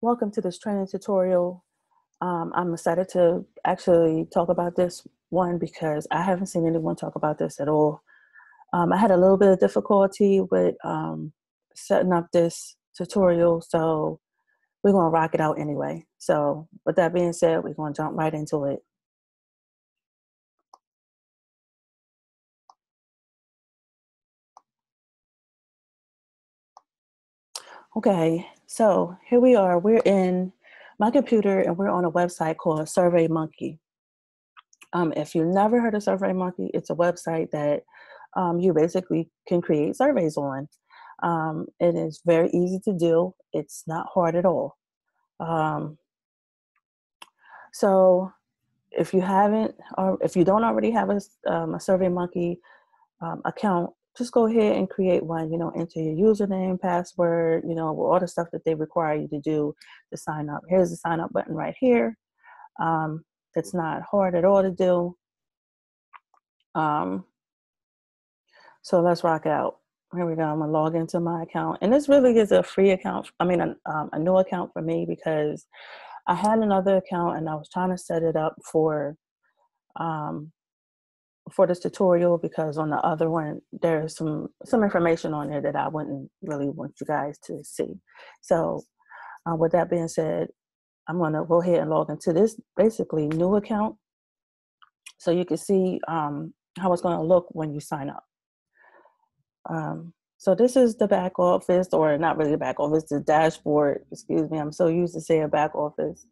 Welcome to this training tutorial. I'm excited to actually talk about this one because I haven't seen anyone talk about this at all. I had a little bit of difficulty with setting up this tutorial, so we're going to rock it out anyway. So with that being said, we're going to jump right into it. Okay, so here we are. We're in my computer and we're on a website called SurveyMonkey. If you've never heard of SurveyMonkey, it's a website that you basically can create surveys on. It is very easy to do. It's not hard at all. Um, so if you haven't, or if you don't already have a SurveyMonkey account, just go ahead and create one. Enter your username, password. All the stuff that they require you to do to sign up. Here's the sign up button right here. It's not hard at all to do. So let's rock it out. Here we go. I'm gonna log into my account, and this really is a free account. I mean, a new account for me because I had another account and I was trying to set it up um, for this tutorial because on the other one there's some information on there that I wouldn't really want you guys to see. So with that being said, I'm gonna go ahead and log into this basically new account so you can see how it's gonna look when you sign up. So this is the back office, or not really the back office, the dashboard. Excuse me. I'm so used to saying back office.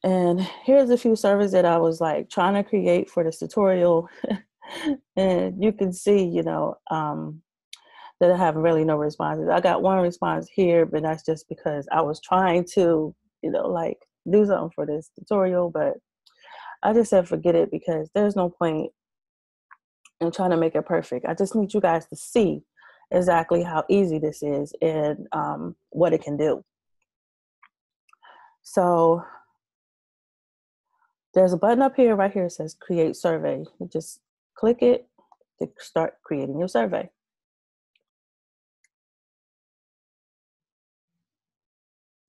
And here's a few surveys that I was like trying to create for this tutorial. And you can see, that I have really no responses. I got one response here, but that's just because I was trying to, like do something for this tutorial, but I just said forget it because there's no point in trying to make it perfect. I just need you guys to see exactly how easy this is and what it can do. So there's a button up here, right here, it says create survey. You just click it to start creating your survey.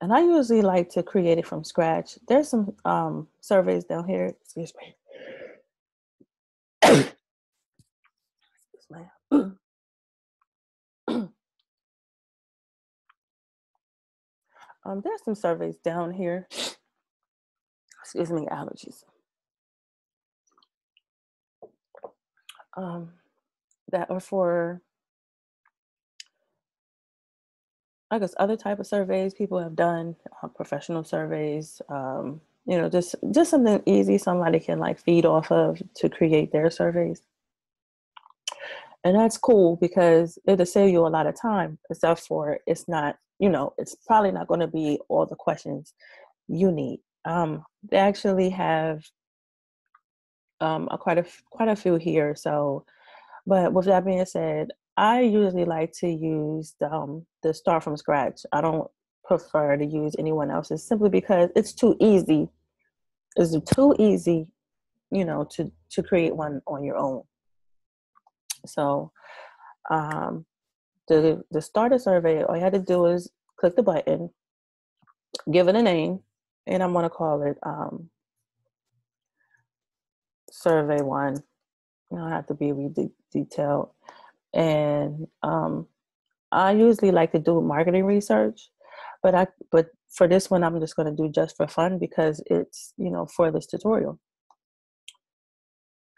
And I usually like to create it from scratch. There's some surveys down here. Excuse me. There's some surveys down here. Excuse me, allergies. That are for, I guess, other type of surveys people have done, professional surveys. Just something easy somebody can like feed off of to create their surveys. And that's cool because it'll save you a lot of time, except for it's not, it's probably not going to be all the questions you need. They actually have quite a few here. So, but with that being said, I usually like to use the start from scratch. I don't prefer to use anyone else's simply because it's too easy. It's too easy, to create one on your own. So, the starter survey, all you had to do is click the button, give it a name, and I'm going to call it survey one. You don't have to be really detailed. And I usually like to do marketing research, but for this one, I'm just going to do just for fun because it's, for this tutorial.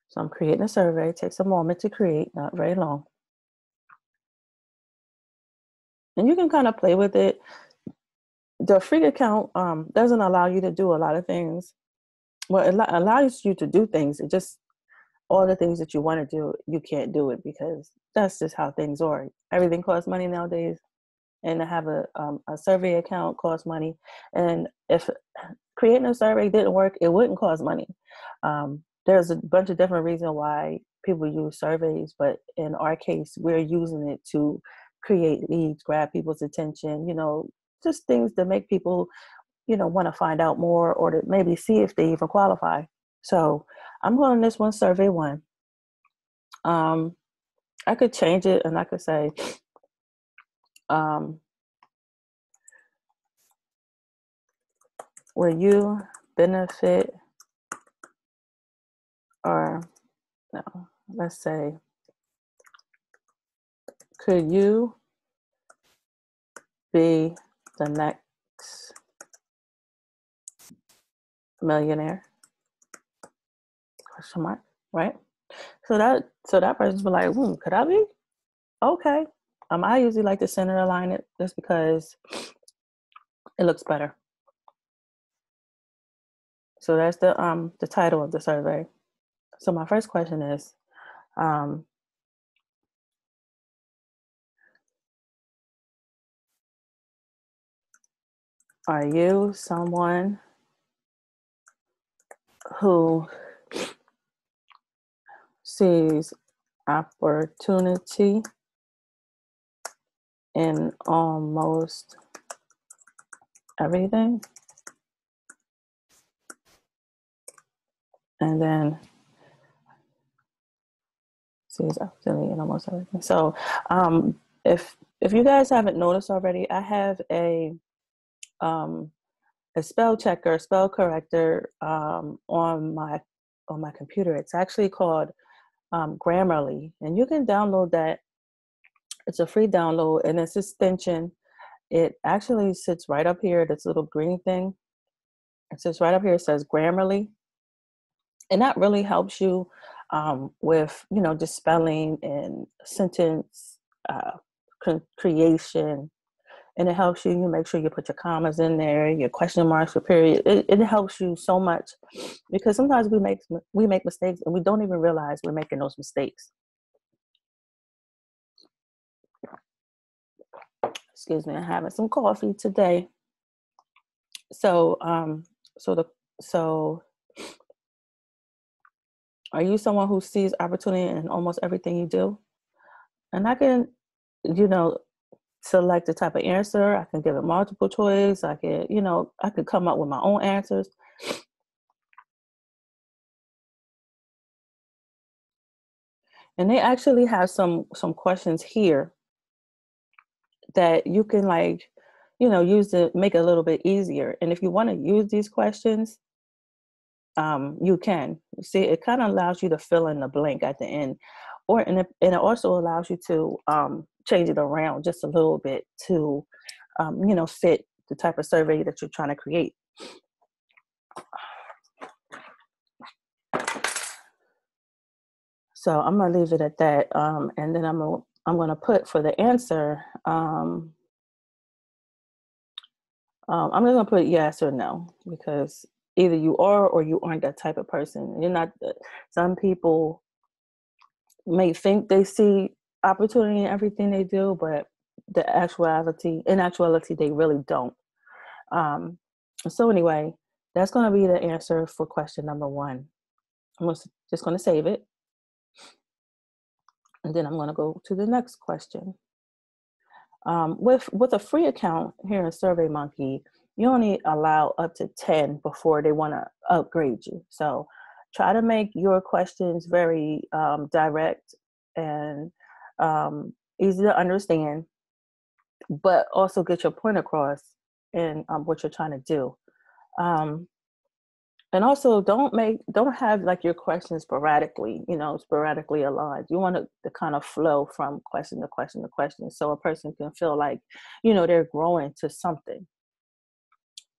So I'm creating a survey. It takes a moment to create, not very long. And you can kind of play with it. The free account doesn't allow you to do a lot of things. Well, it allows you to do things. It just, all the things that you want to do, you can't do it because that's just how things are. Everything costs money nowadays. And to have a survey account costs money. And if creating a survey didn't work, it wouldn't cost money. There's a bunch of different reasons why people use surveys, but in our case, we're using it to create leads, grab people's attention, just things to make people, want to find out more or to maybe see if they even qualify. So I'm calling this one survey one. I could change it and I could say, will you benefit, or no, let's say, could you be the next millionaire? Question mark, right? So that person's be like, could I be? Okay. I usually like to center align it just because it looks better. So that's the title of the survey. So my first question is, are you someone who sees opportunity in almost everything? And then sees opportunity in almost everything. So if you guys haven't noticed already, I have a spell checker, spell corrector on my computer. It's actually called Grammarly, and you can download that. It's a free download, and it's extension. It actually sits right up here. This little green thing. It sits right up here. It says Grammarly, and that really helps you with just spelling and sentence creation. And it helps you make sure you put your commas in there, your question marks, your period. It helps you so much, because sometimes we make mistakes and we don't even realize we're making those mistakes. Excuse me, I'm having some coffee today. So so are you someone who sees opportunity in almost everything you do? And I can, select the type of answer. I can give it multiple choice. I could come up with my own answers. And they actually have some questions here that you can use to make it a little bit easier. And if you want to use these questions, you can. See, it kind of allows you to fill in the blank at the end, and it also allows you to change it around just a little bit to fit the type of survey that you're trying to create. So I'm gonna leave it at that, and then I'm gonna put for the answer. I'm just gonna put yes or no, because either you are or you aren't that type of person. You're not. Some people may think they see opportunity in everything they do, but in actuality, they really don't. So anyway, that's going to be the answer for question number 1. I'm just going to save it. And then I'm going to go to the next question. With a free account here in SurveyMonkey, you only allow up to 10 before they want to upgrade you. So try to make your questions very direct and easy to understand, but also get your point across in what you're trying to do. And also don't have like your questions sporadically aligned. You want to kind of flow from question to question to question, so a person can feel like, they're growing to something.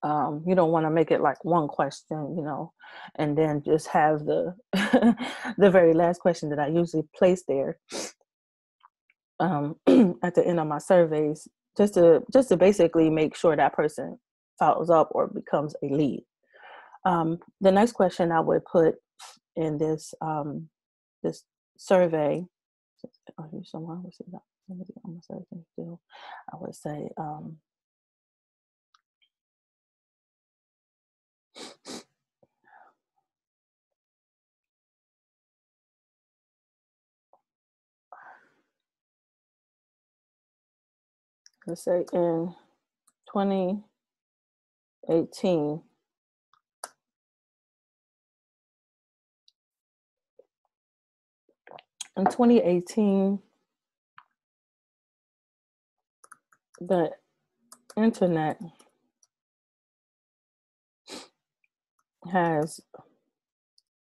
You don't want to make it like one question, and then just have the the very last question that I usually place there at the end of my surveys, just to basically make sure that person follows up or becomes a lead. The next question I would put in this this survey, are you someone who sees opportunity almost everything you do? I would say let's say in 2018, the internet has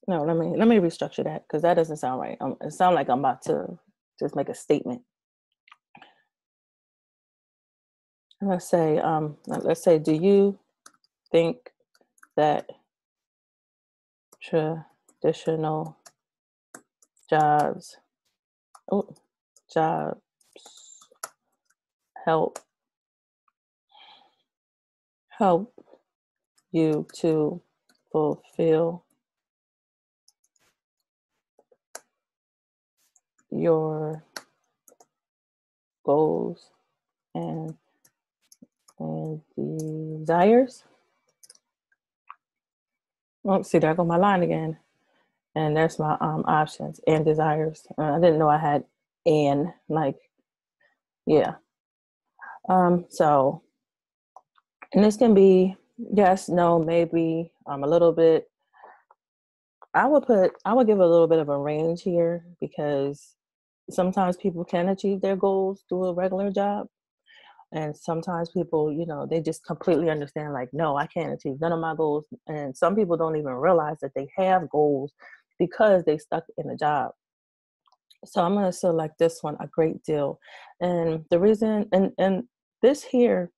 no. Let me restructure that because that doesn't sound right. It sounds like I'm about to just make a statement. Let's say, do you think that traditional jobs, oh, jobs help help you to fulfill your goals and and desires? Oh, see, there go my line again. And there's my options and desires. I didn't know I had and like yeah. So and this can be yes, no, maybe a little bit. I would give a little bit of a range here because sometimes people can achieve their goals through a regular job. And sometimes people, they just completely understand, like, no, I can't achieve none of my goals. And some people don't even realize that they have goals because they stuck in a job. So I'm going to select this one a great deal. And the reason, and this here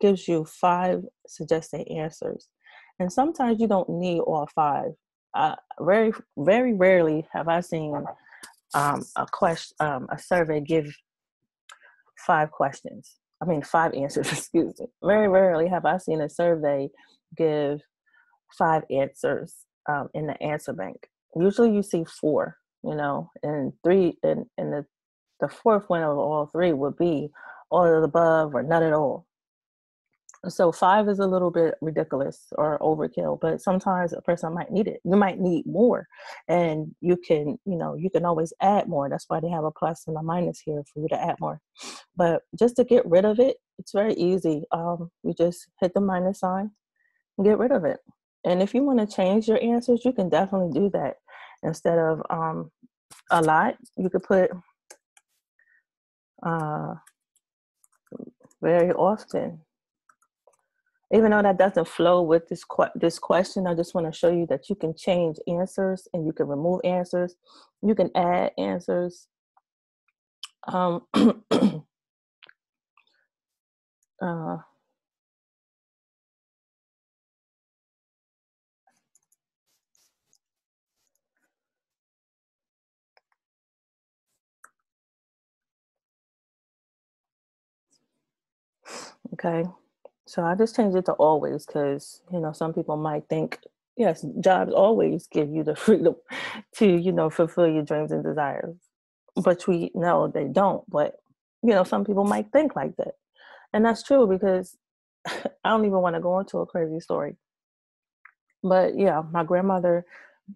gives you 5 suggested answers. And sometimes you don't need all 5. Very, very rarely have I seen a survey give 5 questions. I mean, 5 answers, excuse me. Very rarely have I seen a survey give 5 answers in the answer bank. Usually you see 4, and 3, and the fourth one of all 3 would be all of the above or none at all. So 5 is a little bit ridiculous or overkill, but sometimes a person might need it. You might need more, and you can always add more. That's why they have a plus and a minus here for you to add more. But just to get rid of it, it's very easy. You just hit the minus sign and get rid of it. And if you want to change your answers, you can definitely do that. Instead of a lot, you could put uh, very often. Even though that doesn't flow with this question, I just want to show you that you can change answers and you can remove answers. You can add answers. Um, uh, okay, so I just changed it to always because some people might think yes, jobs always give you the freedom to fulfill your dreams and desires, but we know they don't. But some people might think like that, and that's true because I don't even want to go into a crazy story. But yeah, my grandmother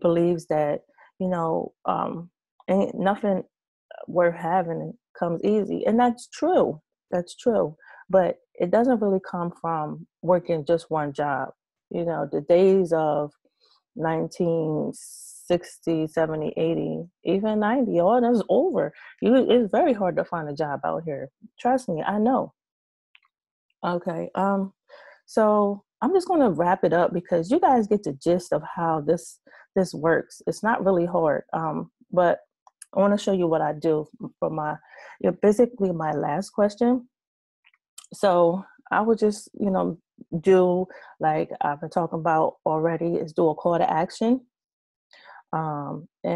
believes that, you know, um, ain't nothing worth having comes easy. And that's true. That's true. But it doesn't really come from working just one job. The days of 1960, 70, 80, even 90, all that's over. It's very hard to find a job out here. Trust me, I know. Okay. So I'm just going to wrap it up because you guys get the gist of how this works. It's not really hard, but I want to show you what I do for basically my last question. So I would just do like I've been talking about already is do a call to action, and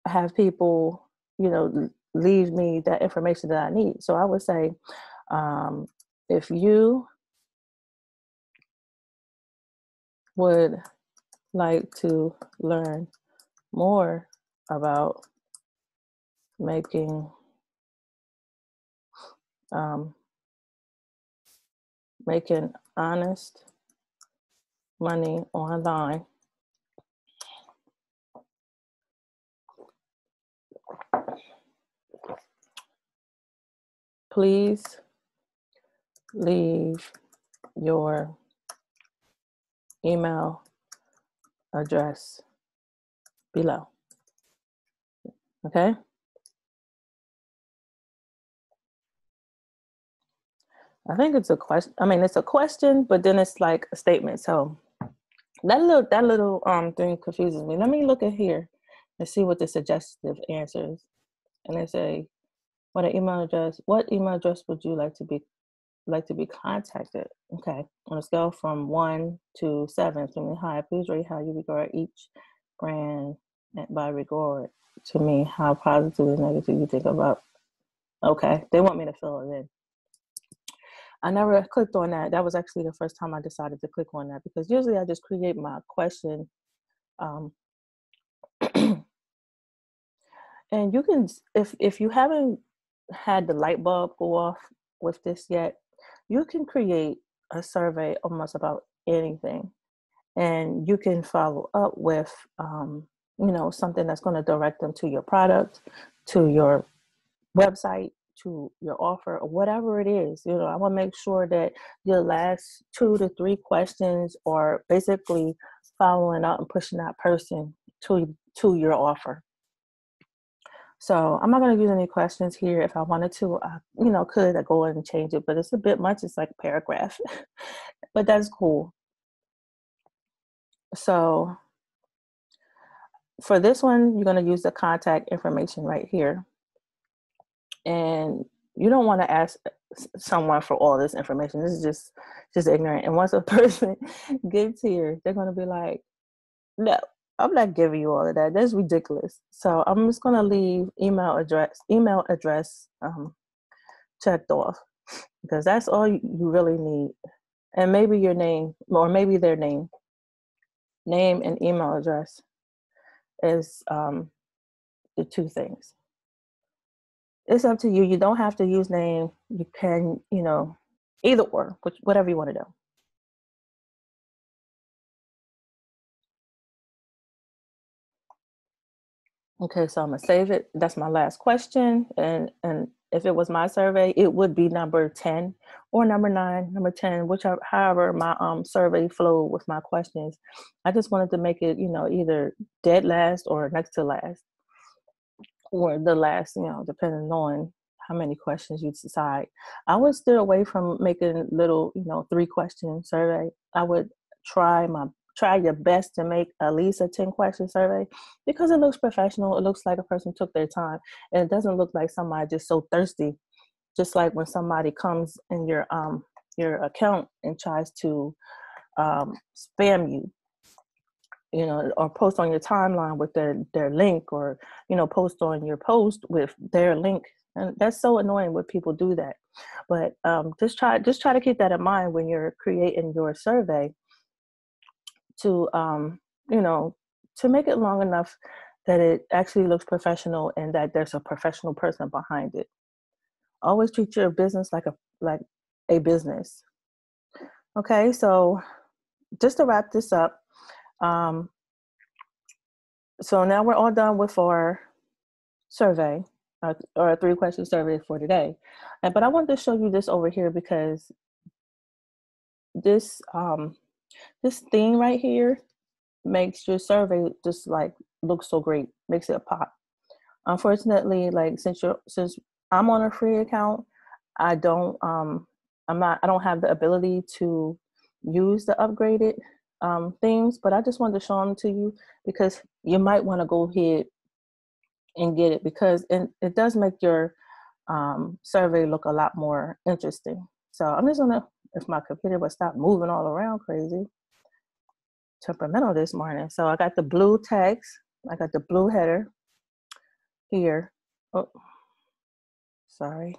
have people leave me that information that I need. So I would say, um, if you would like to learn more about making um, making honest money online, please leave your email address below. Okay? I think it's a question. I mean, it's a question, but then it's like a statement. So that little thing confuses me. Let me look at here and see what the suggestive answers. And they say, what email address would you like to be contacted? Okay. On a scale from 1 to 7, to me, hi, please rate how you regard each brand by regard to me, how positive and negative you think about. Okay. They want me to fill it in. I never clicked on that. That was actually the first time I decided to click on that, because usually I just create my question. Um, and you can, if you haven't had the light bulb go off with this yet, you can create a survey almost about anything, and you can follow up with something that's going to direct them to your product, to your website, to your offer, or whatever it is. I want to make sure that your last 2 to 3 questions are basically following up and pushing that person to your offer. So I'm not going to use any questions here. If I wanted to, could I go in and change it, but it's a bit much. It's like a paragraph, but that's cool. So for this one, you're going to use the contact information right here. And you don't want to ask someone for all this information. This is just ignorant. And once a person gets here, they're going to be like, no, I'm not giving you all of that. That's ridiculous. So I'm just going to leave email address checked off, because that's all you really need. And maybe your name, or maybe their name and email address is the 2 things. It's up to you. You don't have to use name. You can, either or, whatever you want to do. Okay, so I'm gonna save it. That's my last question. And if it was my survey, it would be number 10 or number 9, number 10, whichever, however my survey flowed with my questions. I just wanted to make it, either dead last or next to last, or the last, depending on how many questions you decide. I would steer away from making little, 3-question survey. I would try your best to make at least a 10-question survey, because it looks professional. It looks like a person took their time, and it doesn't look like somebody just so thirsty. Just like when somebody comes in your account and tries to spam you, or post on your timeline with their link, or, post on your post with their link. And that's so annoying when people do that. But just try to keep that in mind when you're creating your survey, to, to make it long enough that it actually looks professional and that there's a professional person behind it. Always treat your business like a business. Okay, so just to wrap this up, so now we're all done with our survey, or a 3-question survey for today. But I wanted to show you this over here, because this theme right here makes your survey just like look so great, makes it pop. Unfortunately, like since I'm on a free account, I don't have the ability to use the upgraded themes, but I just wanted to show them to you, because you might want to go ahead and get it, because it does make your survey look a lot more interesting. So I'm just gonna, if my computer would stop moving all around crazy, temperamental this morning. So I got the blue text, I got the blue header here. Oh, sorry.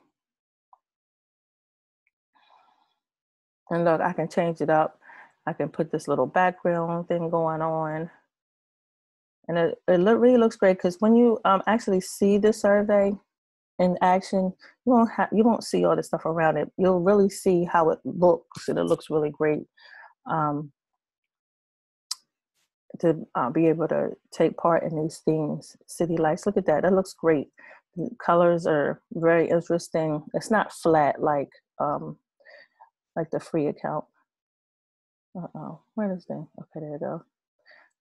And look, I can change it up. I can put this little background thing going on. And it really looks great, because when you actually see the survey in action, you won't see all the stuff around it. You'll really see how it looks, and it looks really great to be able to take part in these themes. City lights, look at that. That looks great. The colors are very interesting. It's not flat like the free account. Where is that? Okay, there you go.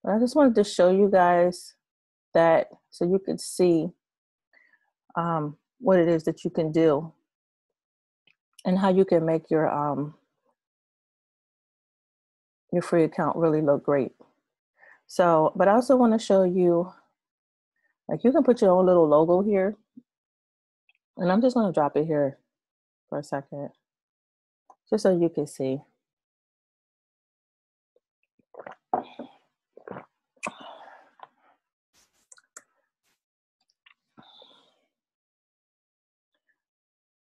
But I just wanted to show you guys that, so you could see what it is that you can do and how you can make your free account really look great. So, but I also want to show you, like, you can put your own little logo here, and I'm just going to drop it here for a second, just so you can see.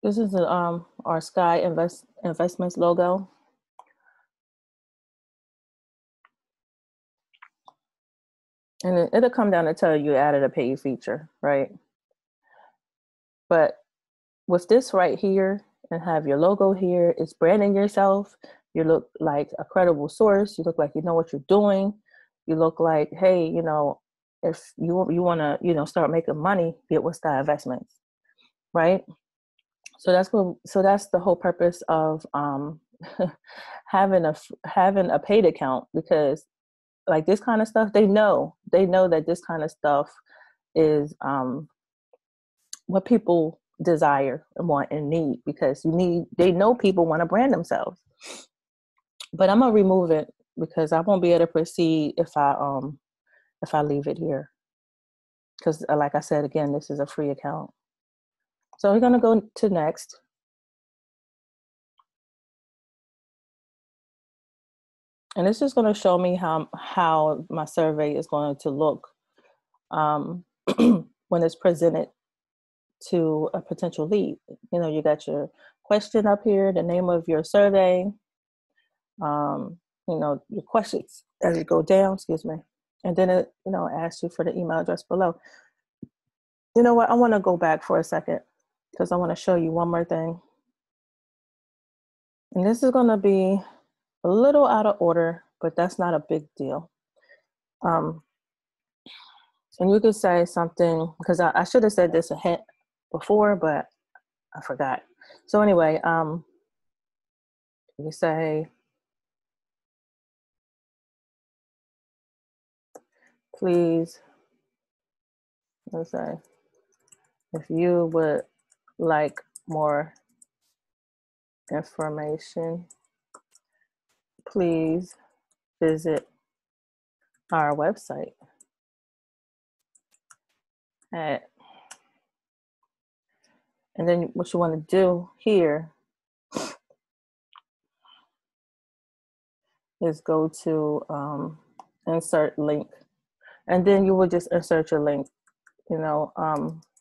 This is our Sky Investments logo. And it'll come down to tell you added a paid feature, right? But with this right here and have your logo here, it's branding yourself. You look like a credible source. You look like you know what you're doing. You look like, hey, you know, if you want to, you know, start making money, get with Sky Investments, right? So that's the whole purpose of having a paid account, because like this kind of stuff, they know that this kind of stuff is what people desire and want and need, because they know people want to brand themselves. But I'm gonna remove it because I won't be able to proceed if I leave it here, because like I said, again, this is a free account. So we're gonna go to next. And this is going to show me how my survey is going to look when it's presented to a potential lead. You know, you got your question up here, the name of your survey, you know, your questions as you go down, excuse me. And then it, you know, asks you for the email address below. You know what? I want to go back for a second because I want to show you one more thing. And this is going to be a little out of order, but that's not a big deal. And you could say something, because I should have said this ahead before, but I forgot. So anyway, you say, please, let's say, if you would like more information, please visit our website at, and then what you want to do here is go to insert link, and then you will just insert your link. You know,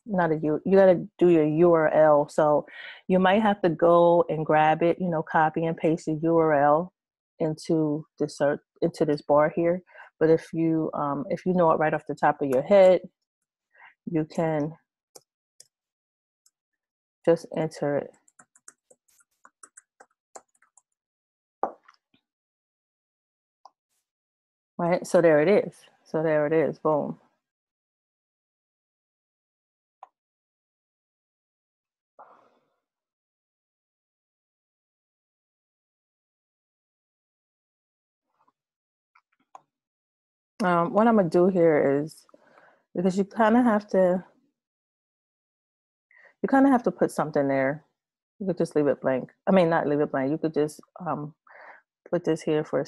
not a you got to do your URL. So you might have to go and grab it, you know, copy and paste the URL into this bar here. But if you know it right off the top of your head, you can just enter it. Right, so there it is. So there it is, boom. What I'm gonna do here is, because you kind of have to put something there. You could just leave it blank. I mean, not leave it blank. You could just put this here for a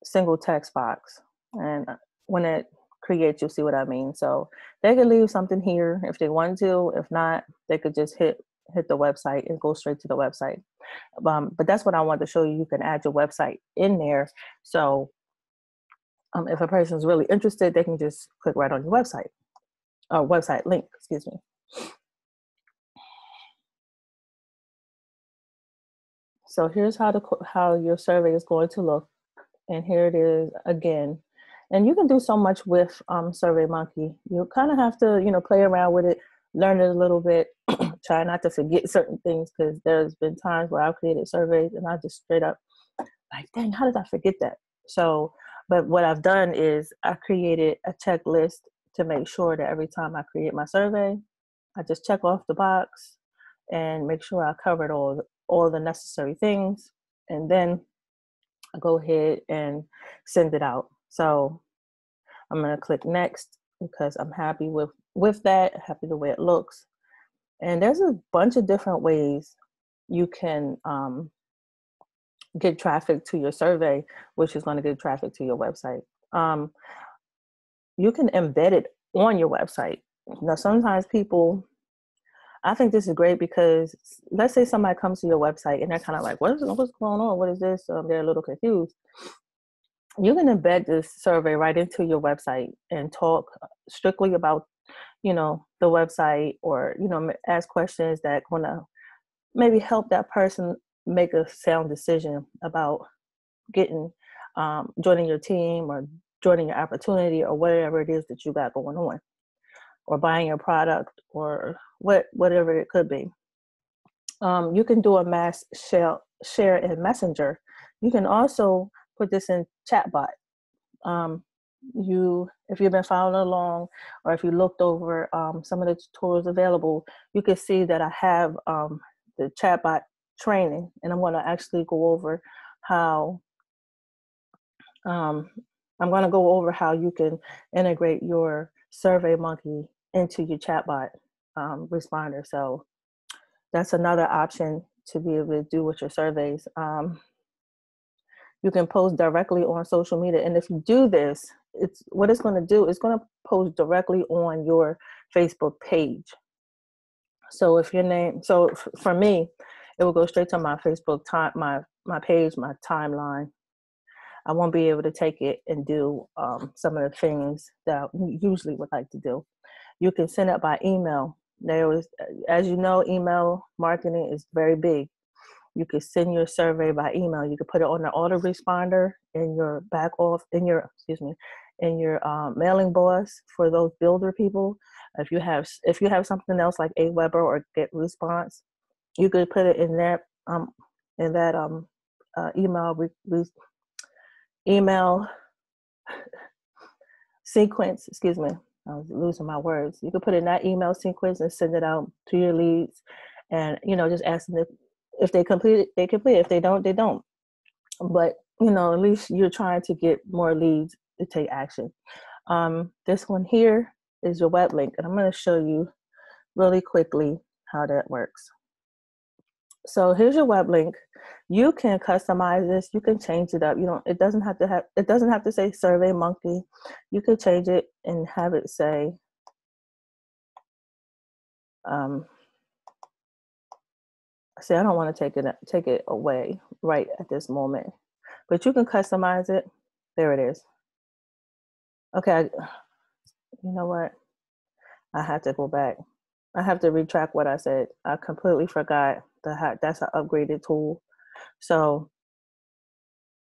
single text box, and when it creates, you'll see what I mean. So they could leave something here if they want to. If not, they could just hit the website and go straight to the website. But that's what I want to show you. You can add your website in there. So if a person is really interested, they can just click right on your website, or website link, excuse me. So here's how your survey is going to look. And here it is again. And you can do so much with SurveyMonkey. You kind of have to, you know, play around with it, learn it a little bit, try not to forget certain things, because there's been times where I've created surveys and I just straight up like, dang, how did I forget that? So, but what I've done is I created a checklist to make sure that every time I create my survey, I just check off the box and make sure I covered all the necessary things. And then I go ahead and send it out. So I'm going to click next because I'm happy with that, happy the way it looks. And there's a bunch of different ways you can get traffic to your survey, which is going to get traffic to your website. You can embed it on your website. Now, sometimes people, I think this is great because let's say somebody comes to your website and they're kind of like, what's going on? What is this? They're a little confused. You can embed this survey right into your website and talk strictly about, the website, or, ask questions that going to maybe help that person make a sound decision about getting, joining your team or joining your opportunity or whatever it is that you got going on, or buying your product, or whatever it could be. You can do a mass share in Messenger. You can also put this in chatbot. If you've been following along, or if you looked over some of the tutorials available, you can see that I have the chatbot training, and I'm going to actually go over how you can integrate your SurveyMonkey into your chatbot responder. So that's another option to be able to do with your surveys. You can post directly on social media, and if you do this, it's going to post directly on your Facebook page. So for me, it will go straight to my Facebook my page, my timeline. I won't be able to take it and do some of the things that I usually would like to do. You can send it by email. As you know, email marketing is very big. You could send your survey by email. You could put it on the autoresponder in your mailing boss for those builder people. If you have something else like Aweber or GetResponse, you could put it in that email sequence. Excuse me, I was losing my words. You could put in that email sequence and send it out to your leads, and just ask them if they complete it, they complete it. If they don't, they don't. But at least you're trying to get more leads to take action. This one here is your web link, and I'm going to show you really quickly how that works. So here's your web link. You can customize this. You can change it up. It doesn't have to say SurveyMonkey. You could change it and have it say, see, I don't want to take it away right at this moment, but you can customize it. There it is. Okay, you know what? I have to go back. I have to retract what I said. I completely forgot that's an upgraded tool. So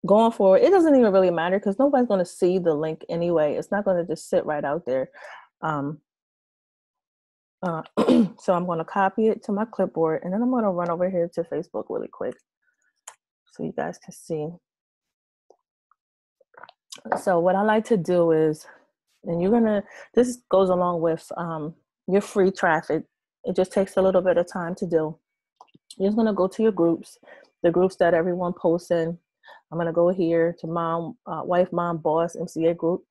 going forward, it doesn't even really matter because nobody's going to see the link anyway. It's not going to just sit right out there. So I'm going to copy it to my clipboard, and then I'm going to run over here to Facebook really quick so you guys can see. So what I like to do is, and this goes along with your free traffic. It just takes a little bit of time to do. You're just going to go to your groups, the groups that everyone posts in. I'm going to go here to mom, wife, mom, boss, MCA group.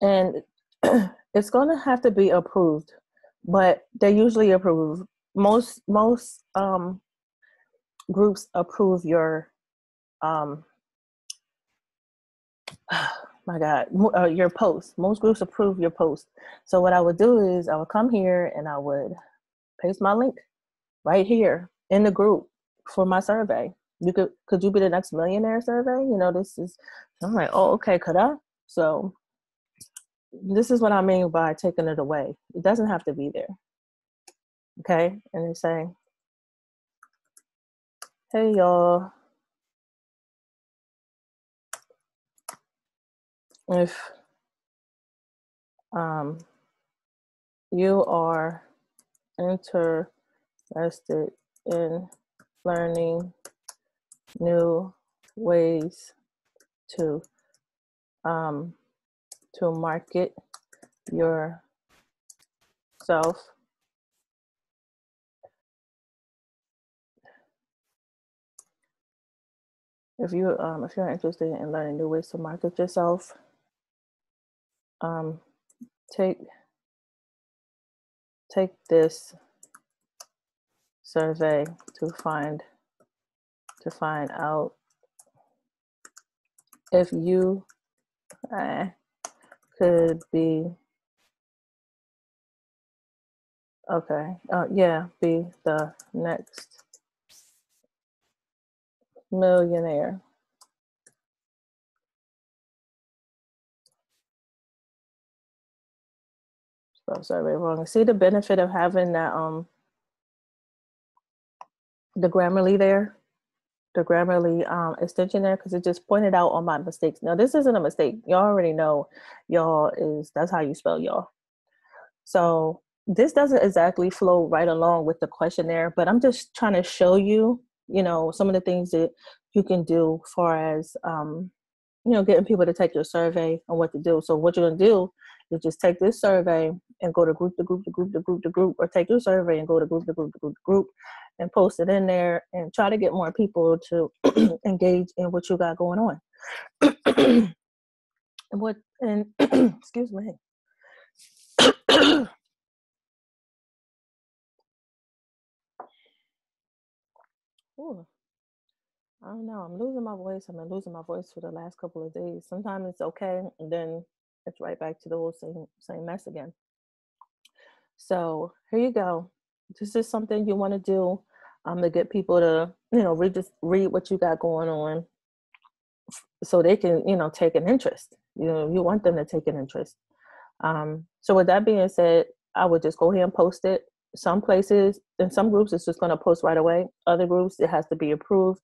And it's going to have to be approved, but they usually approve. Most groups approve your, your post. Most groups approve your post. So what I would do is I would come here and I would paste my link right here in the group for my survey. Could you be the next millionaire survey? I'm like, oh, okay, could I? So this is what I mean by taking it away. It doesn't have to be there. Okay. And they say, hey y'all, if you are interested in learning new ways to market yourself, if you're interested in learning new ways to market yourself, take this survey to find out if you could be be the next millionaire. Spell survey wrong. See the benefit of having that the Grammarly there, the Grammarly extension there, because it just pointed out all my mistakes. Now this isn't a mistake. Y'all already know that's how you spell y'all. So this doesn't exactly flow right along with the questionnaire, but I'm just trying to show you, some of the things that you can do as far as, getting people to take your survey and what to do. So what you're going to do is just take this survey and go to group to group to group to group to group, or take your survey and go to group to group to group to group and post it in there and try to get more people to engage in what you got going on. and excuse me. Ooh, I don't know. I'm losing my voice. I've been losing my voice for the last couple of days. Sometimes it's okay, and then it's right back to the old same mess again. So here you go. This is something you want to do to get people to, read what you got going on, so they can, take an interest. You want them to take an interest. So with that being said, I would just go ahead and post it. Some places, in some groups, it's just going to post right away. Other groups, it has to be approved.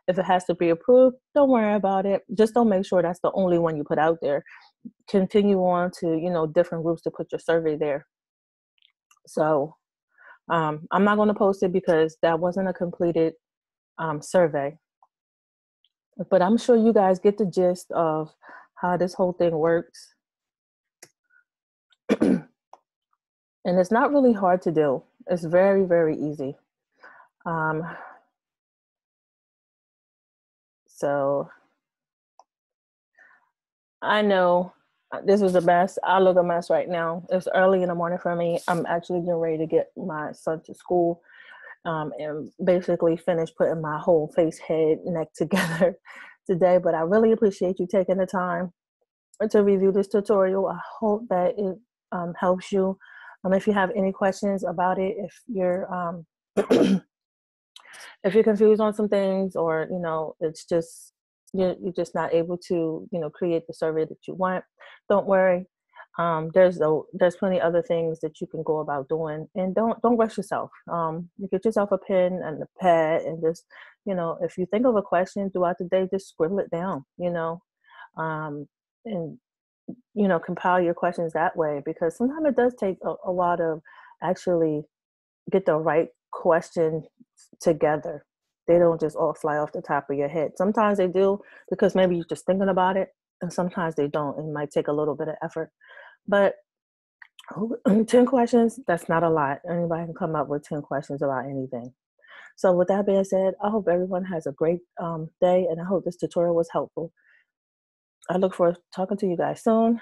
If it has to be approved, don't worry about it. Just don't make sure that's the only one you put out there. Continue on to, different groups to put your survey there. So I'm not going to post it because that wasn't a completed survey. But I'm sure you guys get the gist of how this whole thing works. And it's not really hard to do. It's very, very easy. So I know this was a mess. I look a mess right now. It's early in the morning for me. I'm actually getting ready to get my son to school and basically finish putting my whole face, head, neck together today. But I really appreciate you taking the time to review this tutorial. I hope that it helps you. If you have any questions about it, if you're if you're confused on some things, or it's just you're just not able to create the survey that you want, don't worry. There's plenty other things that you can go about doing, and don't rush yourself. You get yourself a pen and a pad, and just if you think of a question throughout the day, just scribble it down. And compile your questions that way, because sometimes it does take a lot of actually get the right question together. They don't just all fly off the top of your head. Sometimes they do, because maybe you're just thinking about it, and sometimes they don't. It might take a little bit of effort. But 10 questions, that's not a lot. Anybody can come up with 10 questions about anything. So with that being said, I hope everyone has a great day, and I hope this tutorial was helpful. I look forward to talking to you guys soon.